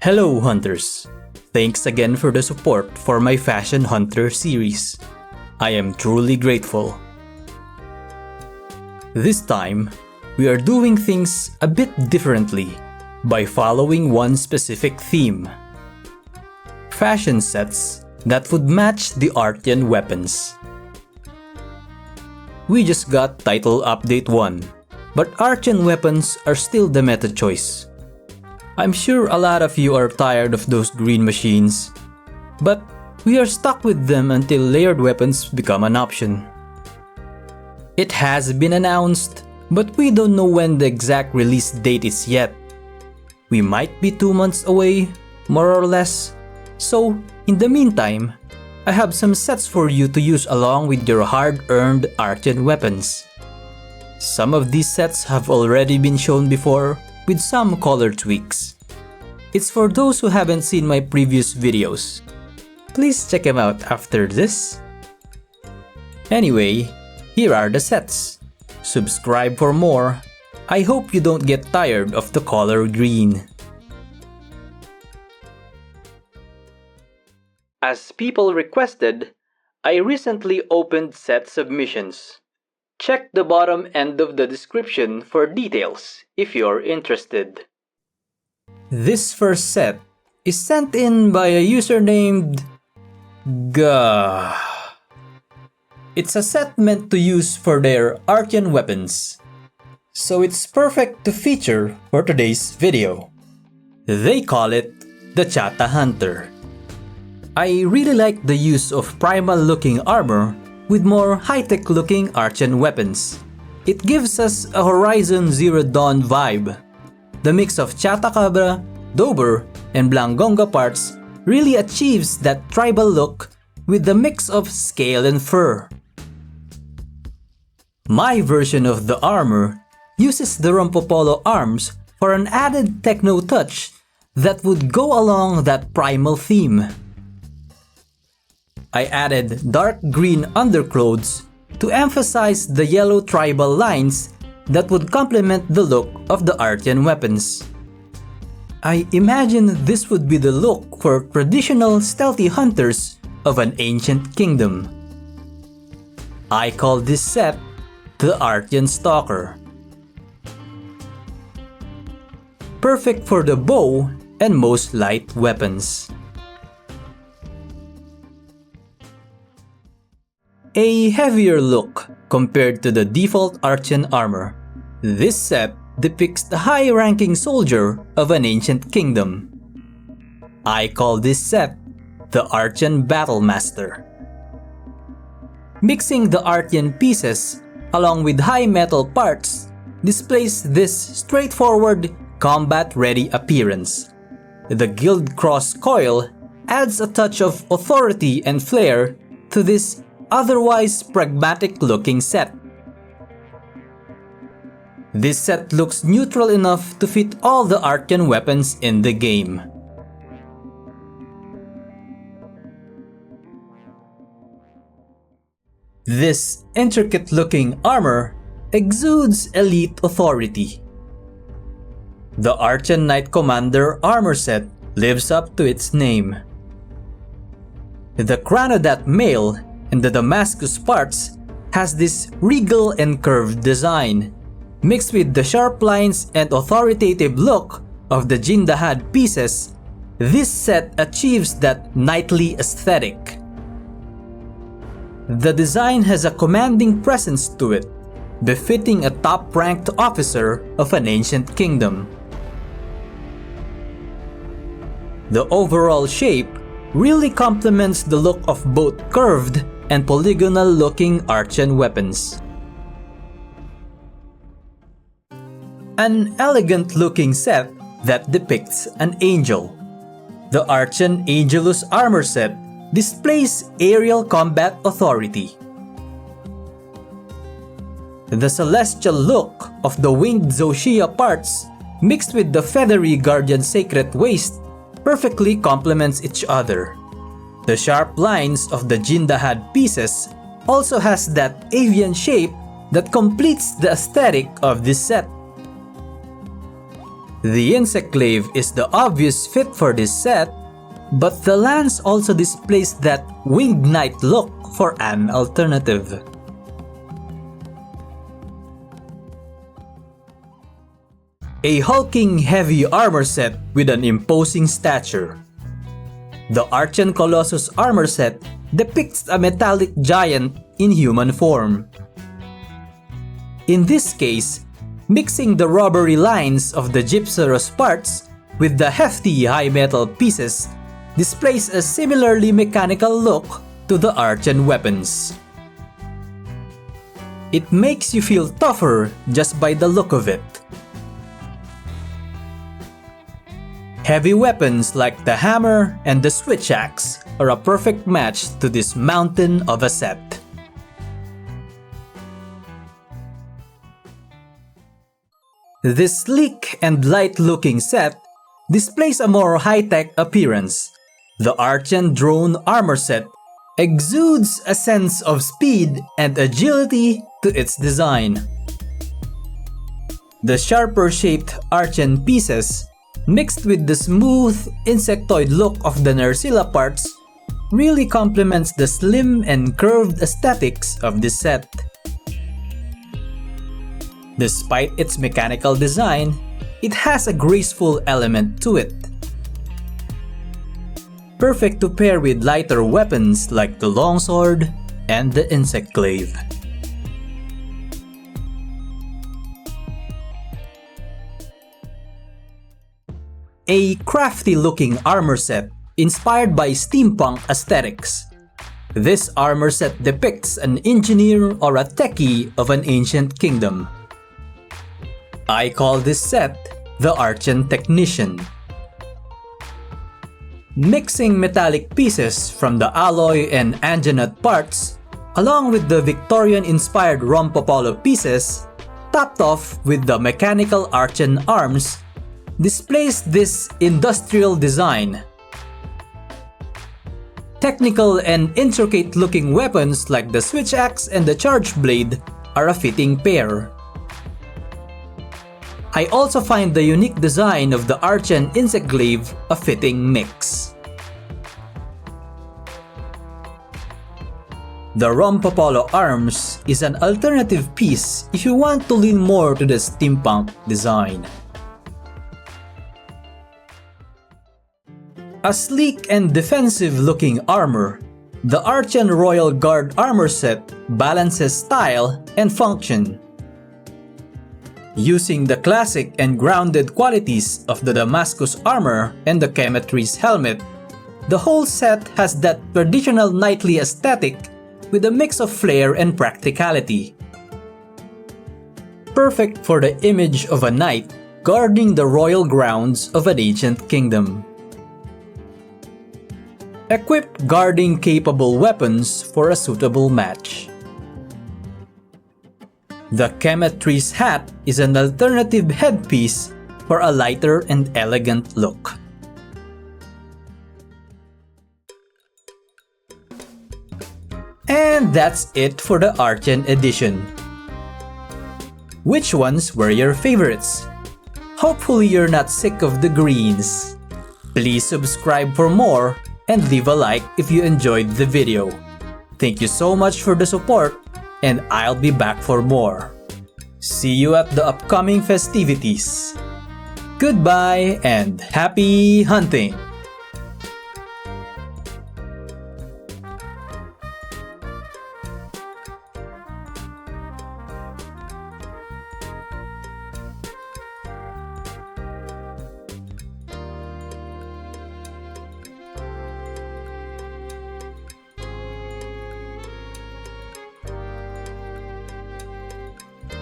Hello Hunters! Thanks again for the support for my Fashion Hunter series. I am truly grateful. This time, we are doing things a bit differently by following one specific theme. Fashion sets that would match the Artian weapons. We just got Title Update 1, but Artian weapons are still the meta choice. I'm sure a lot of you are tired of those green machines, but we are stuck with them until layered weapons become an option. It has been announced, but we don't know when the exact release date is yet. We might be 2 months away, more or less. So, in the meantime, I have some sets for you to use along with your hard-earned Artian weapons. Some of these sets have already been shown before, with some color tweaks. It's for those who haven't seen my previous videos. Please check them out after this. Anyway, here are the sets. Subscribe for more. I hope you don't get tired of the color green. As people requested, I recently opened set submissions. Check the bottom end of the description for details if you're interested. This first set is sent in by a user named Gah. It's a set meant to use for their Artian weapons, so it's perfect to feature for today's video. They call it the Chata Hunter. I really like the use of primal looking armor with more high-tech looking Artian weapons. It gives us a Horizon Zero Dawn vibe. The mix of Chata Cabra, Dober, and Blangonga parts really achieves that tribal look with the mix of scale and fur. My version of the armor uses the Rompopolo arms for an added techno touch that would go along that primal theme. I added dark green underclothes to emphasize the yellow tribal lines that would complement the look of the Artian weapons. I imagine this would be the look for traditional stealthy hunters of an ancient kingdom. I call this set the Artian Stalker. Perfect for the bow and most light weapons. A heavier look compared to the default Artian armor, this set depicts the high-ranking soldier of an ancient kingdom. I call this set the Artian Battlemaster. Mixing the Artian pieces along with high metal parts displays this straightforward, combat-ready appearance. The Guild Cross coil adds a touch of authority and flair to this otherwise pragmatic looking set. This set looks neutral enough to fit all the Artian weapons in the game. This intricate looking armor exudes elite authority. The Artian Knight Commander armor set lives up to its name. The Cranodat mail and the Damascus parts has this regal and curved design, mixed with the sharp lines and authoritative look of the Jindahad pieces. This set achieves that knightly aesthetic. The design has a commanding presence to it, befitting a top-ranked officer of an ancient kingdom. The overall shape really complements the look of both curved and polygonal-looking Artian weapons. An elegant-looking set that depicts an angel. The Artian Angelus armor set displays aerial combat authority. The celestial look of the winged Zoshia parts mixed with the feathery Guardian Sacred waist perfectly complements each other. The sharp lines of the Jindahad pieces also has that avian shape that completes the aesthetic of this set. The insect glaive is the obvious fit for this set, but the lance also displays that winged knight look for an alternative. A hulking heavy armor set with an imposing stature. The Artian Colossus armor set depicts a metallic giant in human form. In this case, mixing the rubbery lines of the gypserous parts with the hefty high metal pieces displays a similarly mechanical look to the Artian Weapons. It makes you feel tougher just by the look of it. Heavy weapons like the hammer and the switch axe are a perfect match to this mountain of a set. This sleek and light-looking set displays a more high-tech appearance. The Artian Drone armor set exudes a sense of speed and agility to its design. The sharper-shaped Artian pieces, mixed with the smooth, insectoid look of the Nersilla parts, really complements the slim and curved aesthetics of this set. Despite its mechanical design, it has a graceful element to it. Perfect to pair with lighter weapons like the longsword and the insect glaive. A crafty-looking armor set inspired by steampunk aesthetics. This armor set depicts an engineer or a techie of an ancient kingdom. I call this set the Artian Technician. Mixing metallic pieces from the alloy and anjanut parts, along with the Victorian-inspired Rompopolo pieces, topped off with the mechanical Artian arms, displays this industrial design. Technical and intricate-looking weapons like the switch axe and the charge blade are a fitting pair. I also find the unique design of the Artian insect glaive a fitting mix. The Rompopolo arms is an alternative piece if you want to lean more to the steampunk design. A sleek and defensive-looking armor, the Artian Royal Guard armor set balances style and function. Using the classic and grounded qualities of the Damascus armor and the Chemetry's helmet, the whole set has that traditional knightly aesthetic with a mix of flair and practicality. Perfect for the image of a knight guarding the royal grounds of an ancient kingdom. Equip guarding-capable weapons for a suitable match. The Chemetry's hat is an alternative headpiece for a lighter and elegant look. And that's it for the Artian edition. Which ones were your favorites? Hopefully you're not sick of the greens. Please subscribe for more and leave a like if you enjoyed the video. Thank you so much for the support, and I'll be back for more. See you at the upcoming festivities. Goodbye and happy hunting!